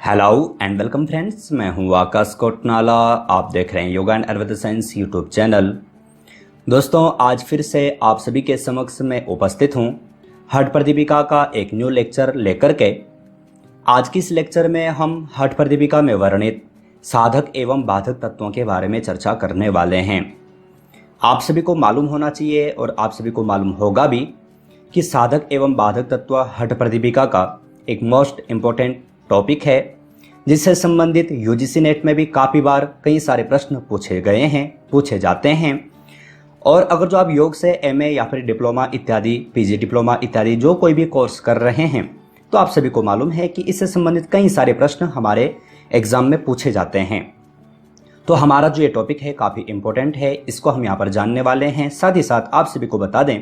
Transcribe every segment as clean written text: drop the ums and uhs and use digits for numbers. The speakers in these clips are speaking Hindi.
हेलो एंड वेलकम फ्रेंड्स, मैं हूं आकाश कोटनाला। आप देख रहे हैं yoga and Ayurveda science YouTube channel. दोस्तों, आज फिर से आप सभी के समक्ष में उपस्थित हूं हठ प्रदीपिका का एक न्यू लेक्चर लेकर के। आज की इस लेक्चर में हम हठ प्रदीपिका में वर्णित साधक एवं बाधक तत्वों के बारे में चर्चा करने वाले हैं। आप सभी को मालूम होना चाहिए और आप सभी को मालूम होगा भी कि साधक एवं बाधक तत्व हठ प्रदीपिका का एक मोस्ट इम्पोर्टेंट टॉपिक है, जिससे संबंधित यूजीसी नेट में भी काफ़ी बार कई सारे प्रश्न पूछे जाते हैं। और अगर जो आप योग से एमए या फिर डिप्लोमा इत्यादि, पीजी डिप्लोमा इत्यादि जो कोई भी कोर्स कर रहे हैं, तो आप सभी को मालूम है कि इससे संबंधित कई सारे प्रश्न हमारे एग्जाम में पूछे जाते हैं। तो हमारा जो ये टॉपिक है काफ़ी इम्पोर्टेंट है, इसको हम यहाँ पर जानने वाले हैं। साथ ही साथ आप सभी को बता दें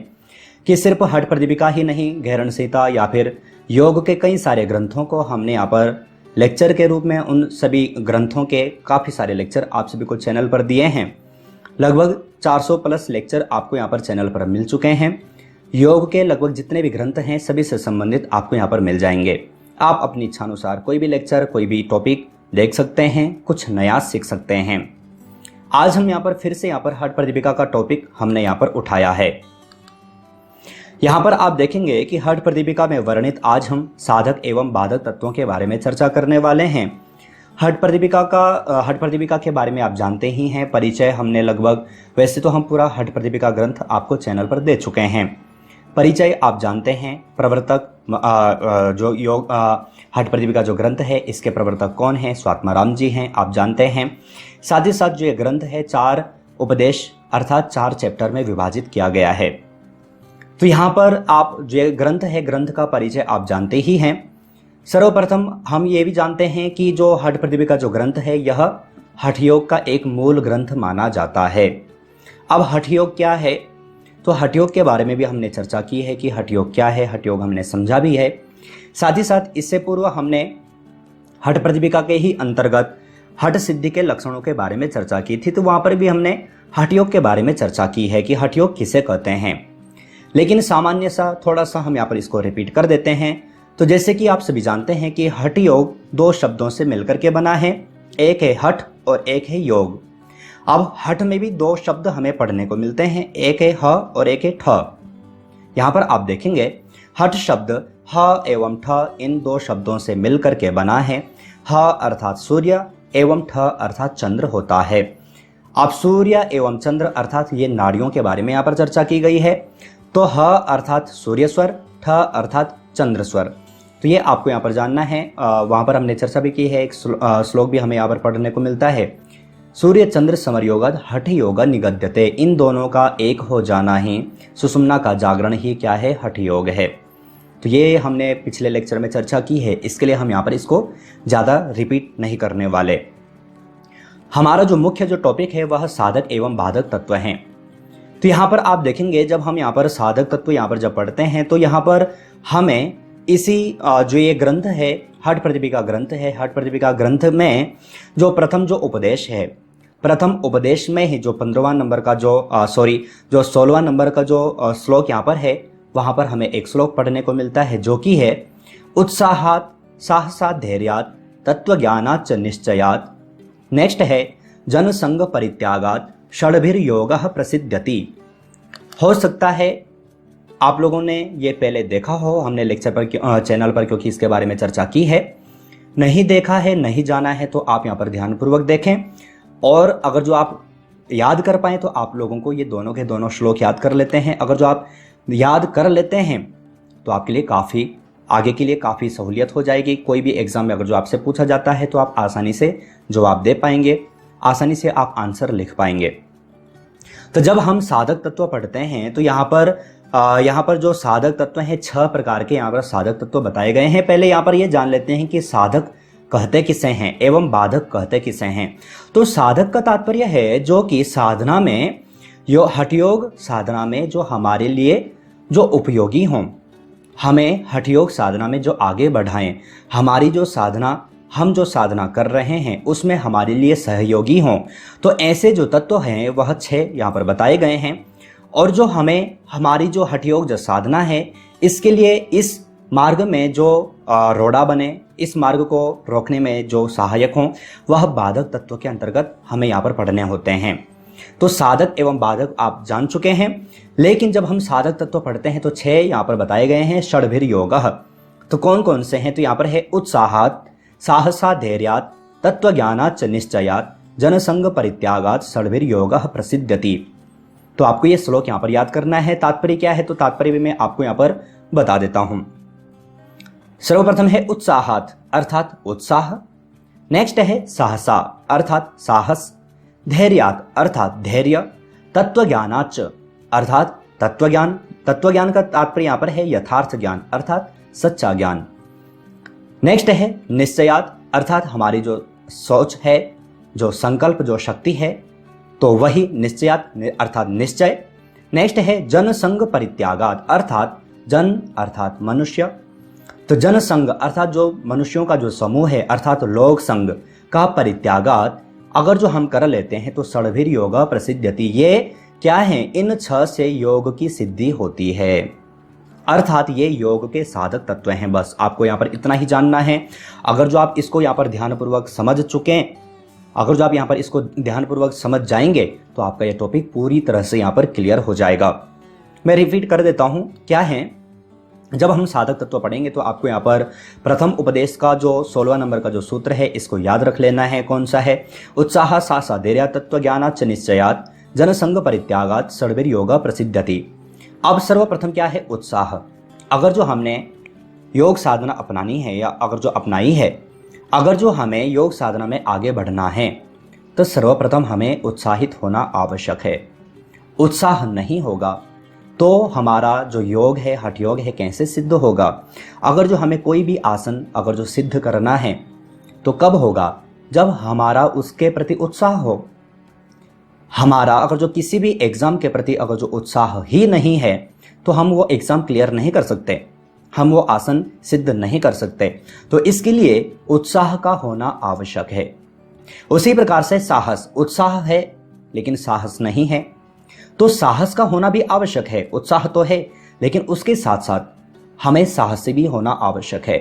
कि सिर्फ हठ प्रदीपिका ही नहीं, घेरण संहिता या फिर योग के कई सारे ग्रंथों को हमने यहाँ पर लेक्चर के रूप में उन सभी ग्रंथों के काफ़ी सारे लेक्चर आप सभी को चैनल पर दिए हैं। लगभग 400 प्लस लेक्चर आपको यहाँ पर चैनल पर मिल चुके हैं। योग के लगभग जितने भी ग्रंथ हैं सभी से संबंधित आपको यहाँ पर मिल जाएंगे। आप अपनी इच्छानुसार कोई भी लेक्चर, कोई भी टॉपिक देख सकते हैं, कुछ नया सीख सकते हैं। आज हम यहाँ पर फिर से यहाँ पर हठ प्रदीपिका का टॉपिक हमने यहाँ पर उठाया है। यहाँ पर आप देखेंगे कि हठ प्रदीपिका में वर्णित आज हम साधक एवं बाधक तत्वों के बारे में चर्चा करने वाले हैं। हठ प्रदीपिका के बारे में आप जानते ही हैं। परिचय हमने लगभग, वैसे तो हम पूरा हठ प्रदीपिका ग्रंथ आपको चैनल पर दे चुके हैं। परिचय आप जानते हैं। प्रवर्तक जो योग हठ प्रदीपिका जो ग्रंथ है, इसके प्रवर्तक कौन है? स्वात्माराम जी हैं, आप जानते हैं। साथ ही साथ जो ये ग्रंथ है 4 उपदेश अर्थात 4 चैप्टर में विभाजित किया गया है। तो यहाँ पर आप जो ग्रंथ है, ग्रंथ का परिचय आप जानते ही हैं। सर्वप्रथम हम ये भी जानते हैं कि जो हठ प्रदीपिका जो ग्रंथ है, यह हठ योग का एक मूल ग्रंथ माना जाता है। अब हठ योग क्या है? तो हठ योग के बारे में भी हमने चर्चा की है कि हठ योग क्या है, हठ योग हमने समझा भी है। साथ ही साथ इससे पूर्व हमने हठ प्रदीपिका के ही अंतर्गत हठ सिद्धि के लक्षणों के बारे में चर्चा की थी। तो वहाँ पर भी हमने हठ योग के बारे में चर्चा की है कि हठ योग किसे कहते हैं। लेकिन सामान्य सा थोड़ा सा हम यहाँ पर इसको रिपीट कर देते हैं। तो जैसे कि आप सभी जानते हैं कि हठ योग 2 शब्दों से मिलकर के बना है, एक है हठ और एक है योग। अब हठ में भी 2 शब्द हमें पढ़ने को मिलते हैं, एक है ह और एक है ठ। यहाँ पर आप देखेंगे हठ शब्द ह एवं ठ इन 2 शब्दों से मिलकर के बना है। ह अर्थात सूर्य एवं ठ अर्थात चंद्र होता है। अब सूर्य एवं चंद्र अर्थात ये नाड़ियों के बारे में यहाँ पर चर्चा की गई है। तो ह अर्थात सूर्य स्वर, ठ अर्थात चंद्र स्वर। तो ये आपको यहाँ पर जानना है। वहाँ पर हमने चर्चा भी की है, एक श्लोक भी हमें यहाँ पर पढ़ने को मिलता है। सूर्य चंद्र समरयोगाद हठ योगा निगद्यते। इन दोनों का एक हो जाना ही, सुषुम्ना का जागरण ही क्या है? हठ योग है। तो ये हमने पिछले लेक्चर में चर्चा की है, इसके लिए हम यहाँ पर इसको ज़्यादा रिपीट नहीं करने वाले। हमारा जो मुख्य जो टॉपिक है वह साधक एवं बाधक तत्व हैं। तो यहाँ पर आप देखेंगे जब हम यहाँ पर साधक तत्व यहाँ पर जब पढ़ते हैं तो यहाँ पर हमें इसी जो ये ग्रंथ है, हठ प्रदीपिका ग्रंथ है, हठ प्रदीपिका ग्रंथ में जो प्रथम जो उपदेश है, प्रथम उपदेश में ही जो 15वां नंबर का जो 16वां नंबर का जो श्लोक यहाँ पर है, वहाँ पर हमें एक श्लोक पढ़ने को मिलता है जो कि है उत्साहात साहसात धैर्यात तत्वज्ञानाच निश्चयात। नेक्स्ट है जन संग परित्यागात षड्भिर योगः प्रसिद्ध्यति। हो सकता है आप लोगों ने ये पहले देखा हो, हमने लेक्चर पर चैनल पर क्योंकि इसके बारे में चर्चा की है। नहीं देखा है, नहीं जाना है तो आप यहाँ पर ध्यानपूर्वक देखें। और अगर जो आप याद कर पाएँ तो आप लोगों को ये दोनों के दोनों श्लोक याद कर लेते हैं। अगर जो आप याद कर लेते हैं तो आपके लिए काफ़ी आगे के लिए काफ़ी सहूलियत हो जाएगी। कोई भी एग्जाम में अगर जो आपसे पूछा जाता है तो आप आसानी से जवाब दे पाएंगे, आसानी से आप आंसर लिख पाएंगे। तो जब हम साधक तत्व पढ़ते हैं तो यहाँ पर जो साधक तत्व हैं 6 प्रकार के यहाँ पर साधक तत्व बताए गए हैं। पहले यहाँ पर ये जान लेते हैं कि साधक कहते किसे हैं एवं बाधक कहते किसे हैं। तो साधक का तात्पर्य है जो कि साधना में, यो हठ योग साधना में जो हमारे लिए जो उपयोगी हों, हमें हठ योग साधना में जो आगे बढ़ाएं, हमारी जो साधना हम जो साधना कर रहे हैं उसमें हमारे लिए सहयोगी हों। तो ऐसे जो तत्व हैं वह 6 यहाँ पर बताए गए हैं। और जो हमें हमारी जो हठ योग जो साधना है, इसके लिए इस मार्ग में जो रोड़ा बने, इस मार्ग को रोकने में जो सहायक हों, वह बाधक तत्व के अंतर्गत हमें यहाँ पर पढ़ने होते हैं। तो साधक एवं बाधक आप जान चुके हैं, लेकिन जब हम साधक तत्व पढ़ते हैं तो 6 यहाँ पर बताए गए हैं। षड्भिर्योगः, तो कौन कौन से हैं? तो यहाँ पर है उत्साहात, साहसा, धैर्यात, तत्वज्ञानाच्च निश्चयात, जनसंग परित्यागात षड्भिर्योगः प्रसिद्ध्यति। तो आपको ये श्लोक यहाँ पर याद करना है। तात्पर्य क्या है? तो तात्पर्य भी मैं आपको यहाँ पर बता देता हूं। सर्वप्रथम है उत्साहात अर्थात उत्साह, नेक्स्ट है साहसा अर्थात साहस, धैर्यात अर्थात धैर्य, तत्वज्ञानाच्च अर्थात तत्वज्ञान, तत्वज्ञान का तात्पर्य यहाँ पर है यथार्थ ज्ञान अर्थात सच्चा ज्ञान। नेक्स्ट है निश्चयात अर्थात हमारी जो सोच है, जो संकल्प, जो शक्ति है, तो वही निश्चयात अर्थात निश्चय। नेक्स्ट है जनसंग परित्यागात अर्थात जन अर्थात मनुष्य, तो जनसंग अर्थात जो मनुष्यों का जो समूह है अर्थात लोक संग का परित्यागात अगर जो हम कर लेते हैं तो षड्भिर्योग प्रसिद्ध्यति। ये क्या है? इन 6 से योग की सिद्धि होती है, अर्थात ये योग के साधक तत्व हैं। बस आपको यहाँ पर इतना ही जानना है। अगर जो आप इसको यहाँ पर ध्यानपूर्वक समझ चुके, अगर जो आप यहाँ पर इसको ध्यानपूर्वक समझ जाएंगे तो आपका ये टॉपिक पूरी तरह से यहाँ पर क्लियर हो जाएगा। मैं रिपीट कर देता हूँ क्या है। जब हम साधक तत्व पढ़ेंगे तो आपको यहाँ पर प्रथम उपदेश का जो 16वां नंबर का जो सूत्र है इसको याद रख लेना है। कौन सा है? उत्साह सासा धैर्य तत्वज्ञानाच्च निश्चयात जनसंग परित्यागात षड्भिर्योग प्रसिद्ध्यति। अब सर्वप्रथम क्या है? उत्साह। अगर जो हमने योग साधना अपनानी है या अगर जो अपनाई है, अगर जो हमें योग साधना में आगे बढ़ना है तो सर्वप्रथम हमें उत्साहित होना आवश्यक है। उत्साह नहीं होगा तो हमारा जो योग है, हठ योग है, कैसे सिद्ध होगा? अगर जो हमें कोई भी आसन अगर जो सिद्ध करना है तो कब होगा? जब हमारा उसके प्रति उत्साह हो। हमारा अगर जो किसी भी एग्जाम के प्रति अगर जो उत्साह ही नहीं है तो हम वो एग्जाम क्लियर नहीं कर सकते, हम वो आसन सिद्ध नहीं कर सकते। तो इसके लिए उत्साह का होना आवश्यक है। उसी प्रकार से साहस, उत्साह है लेकिन साहस नहीं है, तो साहस का होना भी आवश्यक है। उत्साह तो है लेकिन उसके साथ साथ हमें साहसी भी होना आवश्यक है।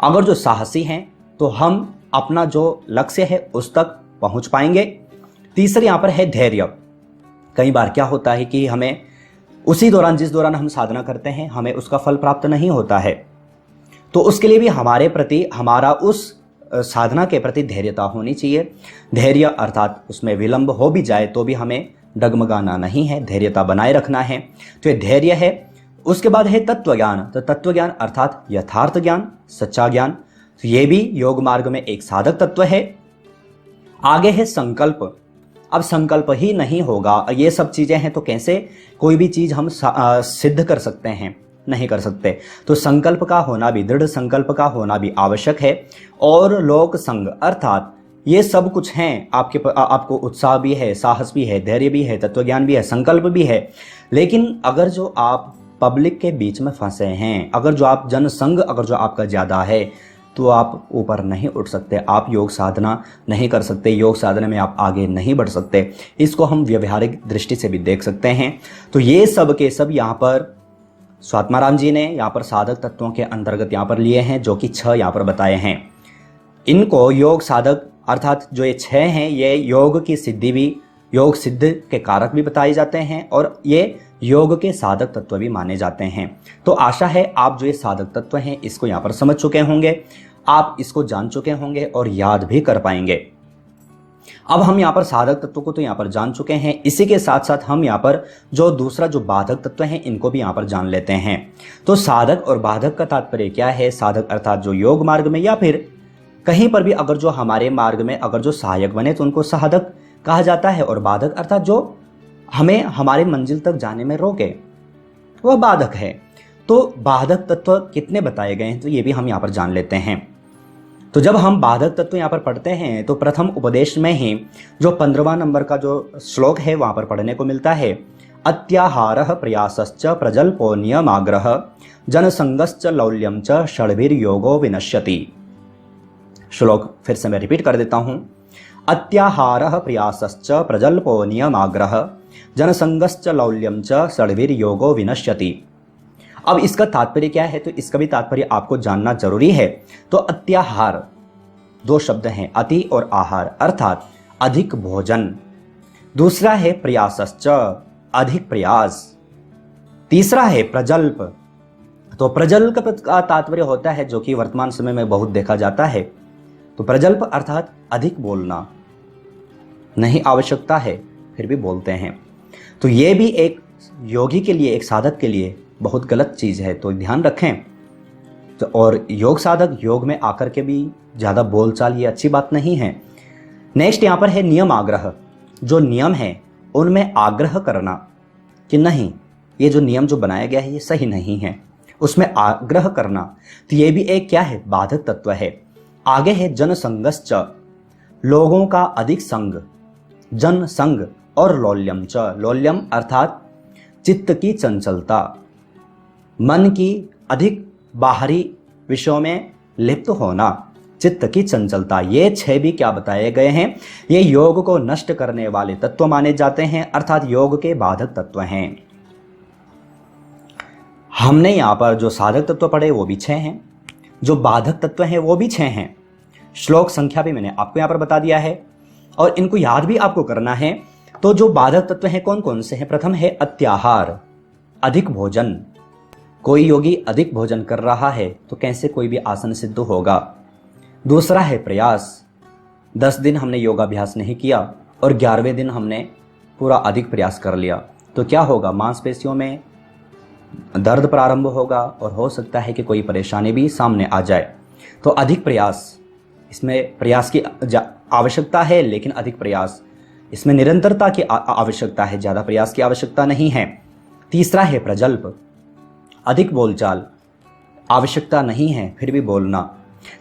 अगर जो साहसी हैं तो हम अपना जो लक्ष्य है उस तक पहुंच पाएंगे। तीसरे यहाँ पर है धैर्य। कई बार क्या होता है कि हमें उसी दौरान, जिस दौरान हम साधना करते हैं, हमें उसका फल प्राप्त नहीं होता है, तो उसके लिए भी हमारे प्रति, हमारा उस साधना के प्रति धैर्यता होनी चाहिए। धैर्य अर्थात उसमें विलंब हो भी जाए तो भी हमें डगमगाना नहीं है, धैर्यता बनाए रखना है। तो ये धैर्य है। उसके बाद है तत्वज्ञान। तो तत्वज्ञान अर्थात यथार्थ ज्ञान, सच्चा ज्ञान, तो ये भी योग मार्ग में एक साधक तत्व है। आगे है संकल्प। अब संकल्प ही नहीं होगा, ये सब चीजें हैं तो कैसे कोई भी चीज हम सिद्ध कर सकते हैं? नहीं कर सकते। तो संकल्प का होना भी, दृढ़ संकल्प का होना भी आवश्यक है। और लोक संग अर्थात ये सब कुछ हैं, आपको उत्साह भी है, साहस भी है, धैर्य भी है, तत्वज्ञान भी है, संकल्प भी है, लेकिन अगर जो आप पब्लिक के बीच में फंसे हैं, अगर जो आप जनसंग अगर जो आपका ज़्यादा है तो आप ऊपर नहीं उठ सकते, आप योग साधना नहीं कर सकते, योग साधना में आप आगे नहीं बढ़ सकते। इसको हम व्यवहारिक दृष्टि से भी देख सकते हैं। तो ये सब के सब यहाँ पर स्वात्माराम जी ने यहाँ पर साधक तत्वों के अंतर्गत यहाँ पर लिए हैं, जो कि 6 यहाँ पर बताए हैं। इनको योग साधक अर्थात जो ये 6 हैं, ये योग की सिद्धि भी, योग सिद्ध के कारक भी बताए जाते हैं और ये योग के साधक तत्व भी माने जाते हैं। तो आशा है आप जो ये साधक तत्व हैं इसको यहाँ पर समझ चुके होंगे, आप इसको जान चुके होंगे और याद भी कर पाएंगे। अब हम यहाँ पर साधक तत्व को तो यहाँ पर जान चुके हैं, इसी के साथ साथ हम यहाँ पर जो दूसरा जो बाधक तत्व हैं इनको भी यहाँ पर जान लेते हैं। तो साधक और बाधक का तात्पर्य क्या है? साधक अर्थात जो योग मार्ग में या फिर कहीं पर भी अगर जो हमारे मार्ग में अगर जो सहायक बने तो उनको साधक कहा जाता है, और बाधक अर्थात जो हमें हमारे मंजिल तक जाने में रोके वह बाधक है। तो बाधक तत्व कितने बताए गए हैं तो ये भी हम यहाँ पर जान लेते हैं। तो जब हम बाधक तत्व यहाँ पर पढ़ते हैं तो प्रथम उपदेश में ही जो 15वां नंबर का जो श्लोक है वहाँ पर पढ़ने को मिलता है, अत्याहारः प्रयासश्च प्रजल्पो नियमाग्रह जनसंगश्च लौल्यम च षड्भिर्योगो विनश्यति। श्लोक फिर से मैं रिपीट कर देता हूँ। अत्याहारः प्रयासश्च प्रजल्पो नियमाग्रह जनसंगश्च लौल्यम च षड्भिर्योगो विनश्यति। अब इसका तात्पर्य क्या है, तो इसका भी तात्पर्य आपको जानना जरूरी है। तो अत्याहार, दो शब्द हैं, अति और आहार, अर्थात अधिक भोजन। दूसरा है प्रयासश्च, अधिक प्रयास। तीसरा है प्रजल्प। तो प्रजल्प का तात्पर्य होता है, जो कि वर्तमान समय में बहुत देखा जाता है, तो प्रजल्प अर्थात अधिक बोलना, नहीं आवश्यकता है फिर भी बोलते हैं। तो ये भी एक योगी के लिए, एक साधक के लिए बहुत गलत चीज़ है, तो ध्यान रखें। तो और योग साधक योग में आकर के भी ज़्यादा बोलचाल, ये अच्छी बात नहीं है। नेक्स्ट यहाँ पर है नियम आग्रह। जो नियम है उनमें आग्रह करना कि नहीं, ये जो नियम जो बनाया गया है ये सही नहीं है, उसमें आग्रह करना, तो ये भी एक क्या है, बाधक तत्व है। आगे है जनसंगश्च, लोगों का अधिक संग, जन संग। और लौल्यम च, लौल्यम अर्थात चित्त की चंचलता, मन की अधिक बाहरी विषयों में लिप्त होना, चित्त की चंचलता। ये 6 भी क्या बताए गए हैं, ये योग को नष्ट करने वाले तत्व माने जाते हैं, अर्थात योग के बाधक तत्व हैं। हमने यहाँ पर जो साधक तत्व पढ़े वो भी 6 हैं, जो बाधक तत्व हैं वो भी 6 हैं। श्लोक संख्या भी मैंने आपको यहाँ पर बता दिया है, और इनको याद भी आपको करना है। तो जो बाधक तत्व हैं कौन कौन से हैं? प्रथम है अत्याहार, अधिक भोजन। कोई योगी अधिक भोजन कर रहा है तो कैसे कोई भी आसन सिद्ध होगा। दूसरा है प्रयास, 10 दिन हमने योगाभ्यास नहीं किया और 11वें दिन हमने पूरा अधिक प्रयास कर लिया, तो क्या होगा, मांसपेशियों में दर्द प्रारंभ होगा और हो सकता है कि कोई परेशानी भी सामने आ जाए। तो अधिक प्रयास, इसमें प्रयास की आवश्यकता है, लेकिन अधिक प्रयास, इसमें निरंतरता की आवश्यकता है, ज़्यादा प्रयास की आवश्यकता नहीं है। तीसरा है प्रजल्प, अधिक बोलचाल, आवश्यकता नहीं है फिर भी बोलना।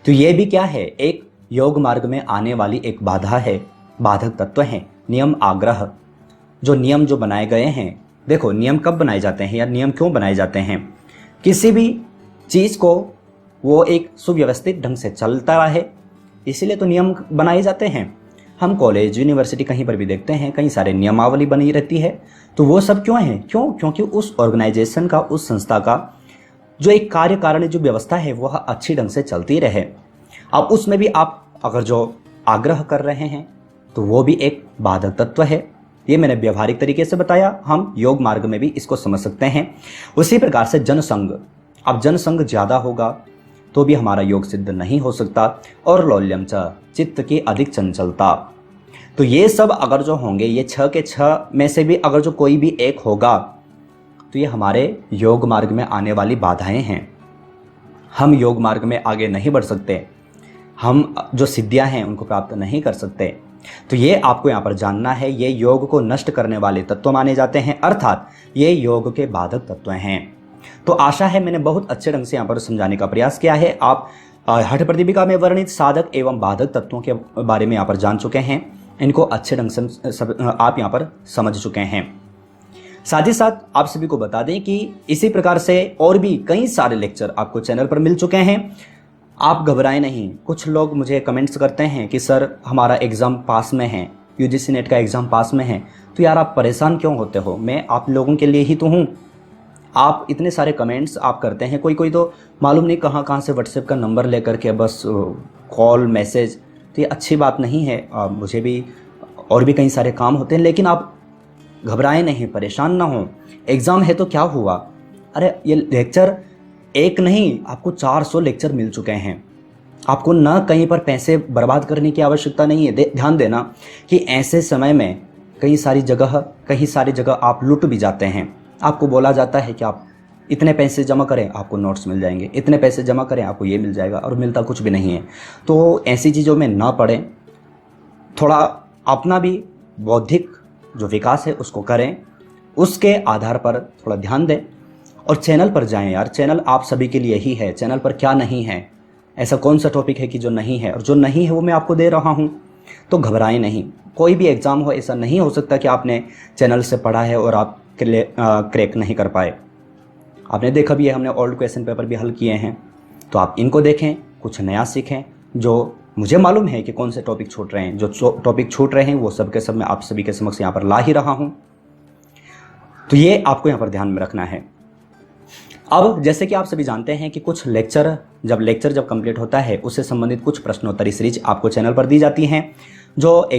तो ये भी क्या है, एक योग मार्ग में आने वाली एक बाधा है, बाधक तत्व है। नियम आग्रह, जो नियम जो बनाए गए हैं, देखो नियम कब बनाए जाते हैं या नियम क्यों बनाए जाते हैं, किसी भी चीज़ को वो एक सुव्यवस्थित ढंग से चलता रहे, इसीलिए तो नियम बनाए जाते हैं। हम कॉलेज यूनिवर्सिटी कहीं पर भी देखते हैं कई सारे नियमावली बनी रहती है, तो वो सब क्यों है, क्योंकि उस ऑर्गेनाइजेशन का, उस संस्था का जो एक कार्यकारिणी जो व्यवस्था है वह अच्छी ढंग से चलती रहे। अब उसमें भी आप अगर जो आग्रह कर रहे हैं तो वो भी एक बाधक तत्व है। ये मैंने व्यवहारिक तरीके से बताया, हम योग मार्ग में भी इसको समझ सकते हैं। उसी प्रकार से जनसंग, अब जनसंग ज़्यादा होगा तो भी हमारा योग सिद्ध नहीं हो सकता। और लौल्यम च, चित्त की अधिक चंचलता। तो ये सब अगर जो होंगे, ये 6 के 6 में से भी अगर जो कोई भी एक होगा तो ये हमारे योग मार्ग में आने वाली बाधाएं हैं। हम योग मार्ग में आगे नहीं बढ़ सकते, हम जो सिद्धियां हैं उनको प्राप्त नहीं कर सकते। तो ये आपको यहाँ पर जानना है, ये योग को नष्ट करने वाले तत्व माने जाते हैं, अर्थात ये योग के बाधक तत्व हैं। तो आशा है मैंने बहुत अच्छे ढंग से यहाँ पर समझाने का प्रयास किया है। आप हठ प्रदीपिका में वर्णित साधक एवं बाधक तत्वों के बारे में यहाँ पर जान चुके हैं, इनको अच्छे ढंग से आप यहाँ पर समझ चुके हैं। साथ ही साथ आप सभी को बता दें कि इसी प्रकार से और भी कई सारे लेक्चर आपको चैनल पर मिल चुके हैं, आप घबराएं नहीं। कुछ लोग मुझे कमेंट्स करते हैं कि सर हमारा एग्ज़ाम पास में है, यूजीसी नेट का एग्ज़ाम पास में है, तो यार आप परेशान क्यों होते हो, मैं आप लोगों के लिए ही तो हूँ। आप इतने सारे कमेंट्स आप करते हैं, कोई तो मालूम नहीं कहाँ से व्हाट्सएप का नंबर लेकर के बस कॉल मैसेज, तो ये अच्छी बात नहीं है। मुझे भी और भी कई सारे काम होते हैं, लेकिन आप घबराएं नहीं, परेशान ना हो। एग्ज़ाम है तो क्या हुआ, अरे ये लेक्चर एक नहीं, आपको 400 लेक्चर मिल चुके हैं। आपको ना कहीं पर पैसे बर्बाद करने की आवश्यकता नहीं है। ध्यान देना कि ऐसे समय में कई सारी जगह आप लुट भी जाते हैं। आपको बोला जाता है कि आप इतने पैसे जमा करें आपको नोट्स मिल जाएंगे, इतने पैसे जमा करें आपको ये मिल जाएगा, और मिलता कुछ भी नहीं है। तो ऐसी चीज़ों में ना पड़ें, थोड़ा अपना भी बौद्धिक जो विकास है उसको करें, उसके आधार पर थोड़ा ध्यान दें। और चैनल पर जाएं यार, चैनल आप सभी के लिए ही है। चैनल पर क्या नहीं है, ऐसा कौन सा टॉपिक है कि जो नहीं है, और जो नहीं है वो मैं आपको दे रहा हूँ। तो घबराएं नहीं, कोई भी एग्ज़ाम हो ऐसा नहीं हो सकता कि आपने चैनल से पढ़ा है और आप क्रैक नहीं कर पाए। आपने देखा भी है, हमने ओल्ड क्वेश्चन पेपर भी हल किए हैं, तो आप इनको देखें, कुछ नया सीखें। जो मुझे मालूम है कि कौन से टॉपिक छूट रहे हैं, जो टॉपिक छूट रहे हैं वो सब के सब मैं आप सभी के समक्ष यहाँ पर ला ही रहा हूँ। तो ये आपको यहाँ पर ध्यान में रखना है। अब जैसे कि आप सभी जानते हैं कि कुछ लेक्चर जब कंप्लीट होता है उससे संबंधित कुछ प्रश्नोत्तरी सीरीज आपको चैनल पर दी जाती हैं, जो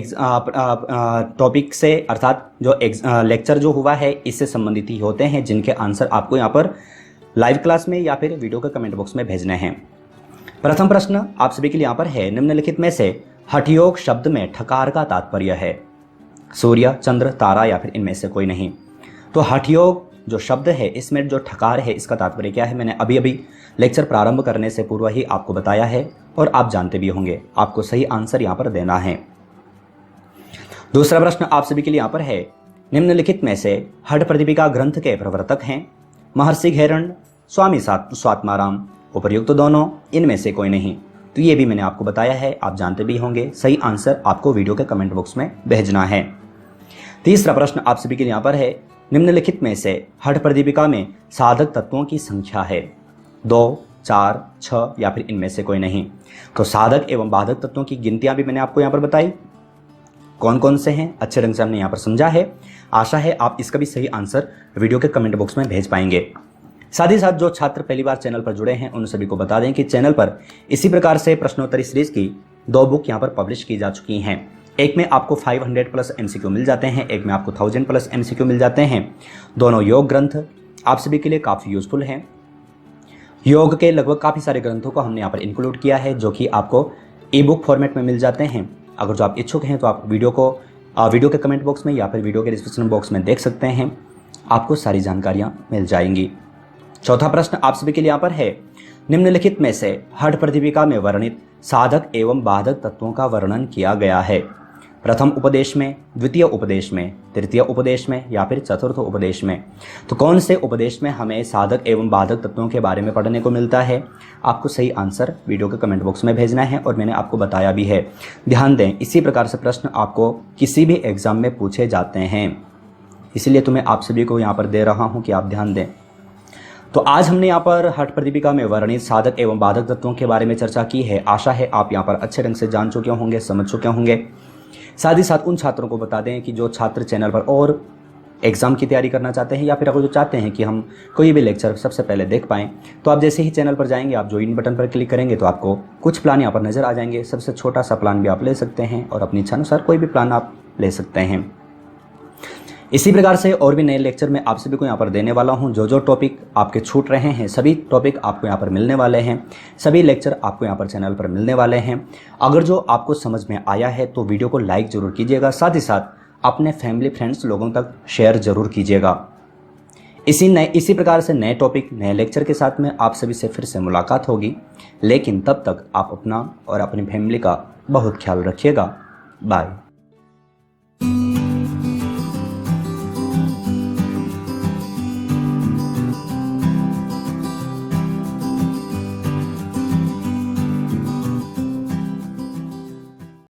टॉपिक से अर्थात जो लेक्चर जो हुआ है इससे संबंधित ही होते हैं, जिनके आंसर आपको यहाँ पर लाइव क्लास में या फिर वीडियो के कमेंट बॉक्स में भेजने हैं। प्रथम प्रश्न आप सभी के लिए यहाँ पर है, निम्नलिखित में से हठयोग शब्द में ठकार का तात्पर्य है? सूर्य, चंद्र, तारा या फिर इनमें से कोई नहीं। तो हठयोग जो शब्द है इसमें जो ठकार है इसका तात्पर्य क्या है, मैंने अभी अभी लेक्चर प्रारंभ करने से पूर्व ही आपको बताया है और आप जानते भी होंगे। आपको सही आंसर यहाँ पर देना है। दूसरा प्रश्न आप सभी के लिए यहाँ पर है, निम्नलिखित में से हठ प्रदीपिका ग्रंथ के प्रवर्तक हैं? महर्षि घेरण, स्वामी स्वात्माराम, उपर्युक्त दोनों, इनमें से कोई नहीं। तो ये भी मैंने आपको बताया है, आप जानते भी होंगे। सही आंसर आपको वीडियो के कमेंट बॉक्स में भेजना है। तीसरा प्रश्न आप सभी के लिए यहाँ पर है, निम्नलिखित में से हठ प्रदीपिका में साधक तत्वों की संख्या है? 2, 4, 6 या फिर इनमें से कोई नहीं। तो साधक एवं बाधक तत्वों की गिनतियां भी मैंने आपको यहाँ पर बताई, कौन कौन से हैं, अच्छे ढंग से हमने यहाँ पर समझा है। आशा है आप इसका भी सही आंसर वीडियो के कमेंट बॉक्स में भेज पाएंगे। साथ ही साथ जो छात्र पहली बार चैनल पर जुड़े हैं उन सभी को बता दें कि चैनल पर इसी प्रकार से प्रश्नोत्तरी सीरीज की 2 बुक यहाँ पर पब्लिश की जा चुकी हैं। एक में आपको 500 प्लस MCQ मिल जाते हैं, एक में आपको 1000 प्लस MCQ मिल जाते हैं। दोनों योग ग्रंथ आप सभी के लिए काफ़ी यूजफुल हैं। योग के लगभग काफ़ी सारे ग्रंथों को हमने यहाँ पर इंक्लूड किया है, जो कि आपको ई-बुक फॉर्मेट में मिल जाते हैं। अगर जो आप इच्छुक हैं तो आप वीडियो के कमेंट बॉक्स में या फिर वीडियो के डिस्क्रिप्शन बॉक्स में देख सकते हैं, आपको सारी जानकारियाँ मिल जाएंगी। चौथा प्रश्न आप सभी के लिए यहाँ पर है, निम्नलिखित में से हठ प्रदीपिका में वर्णित साधक एवं बाधक तत्वों का वर्णन किया गया है? प्रथम उपदेश में, द्वितीय उपदेश में, तृतीय उपदेश में या फिर चतुर्थ उपदेश में? तो कौन से उपदेश में हमें साधक एवं बाधक तत्वों के बारे में पढ़ने को मिलता है? आपको सही आंसर वीडियो के कमेंट बॉक्स में भेजना है और मैंने आपको बताया भी है। ध्यान दें, इसी प्रकार से प्रश्न आपको किसी भी एग्जाम में पूछे जाते हैं, इसलिए तो मैं आप सभी को यहाँ पर दे रहा हूँ कि आप ध्यान दें। तो आज हमने यहाँ पर हठ प्रदीपिका में वर्णित साधक एवं बाधक तत्वों के बारे में चर्चा की है। आशा है आप यहाँ पर अच्छे ढंग से जान चुके होंगे, समझ चुके होंगे। साथ ही साथ उन छात्रों को बता दें कि जो छात्र चैनल पर और एग्जाम की तैयारी करना चाहते हैं या फिर अगर जो चाहते हैं कि हम कोई भी लेक्चर सबसे पहले देख पाएँ, तो आप जैसे ही चैनल पर जाएंगे, आप ज्वाइन बटन पर क्लिक करेंगे तो आपको कुछ प्लान यहाँ पर नजर आ जाएंगे। सबसे छोटा सा प्लान भी आप ले सकते हैं और अपनी इच्छानुसार कोई भी प्लान आप ले सकते हैं। इसी प्रकार से और भी नए लेक्चर में आप सभी को यहाँ पर देने वाला हूँ। जो टॉपिक आपके छूट रहे हैं सभी टॉपिक आपको यहाँ पर मिलने वाले हैं, सभी लेक्चर आपको यहाँ पर चैनल पर मिलने वाले हैं। अगर जो आपको समझ में आया है तो वीडियो को लाइक जरूर कीजिएगा, साथ ही साथ अपने फैमिली फ्रेंड्स लोगों तक शेयर जरूर कीजिएगा। इसी प्रकार से नए टॉपिक नए लेक्चर के साथ में आप सभी से फिर से मुलाकात होगी, लेकिन तब तक आप अपना और अपनी फैमिली का बहुत ख्याल रखिएगा। बाय।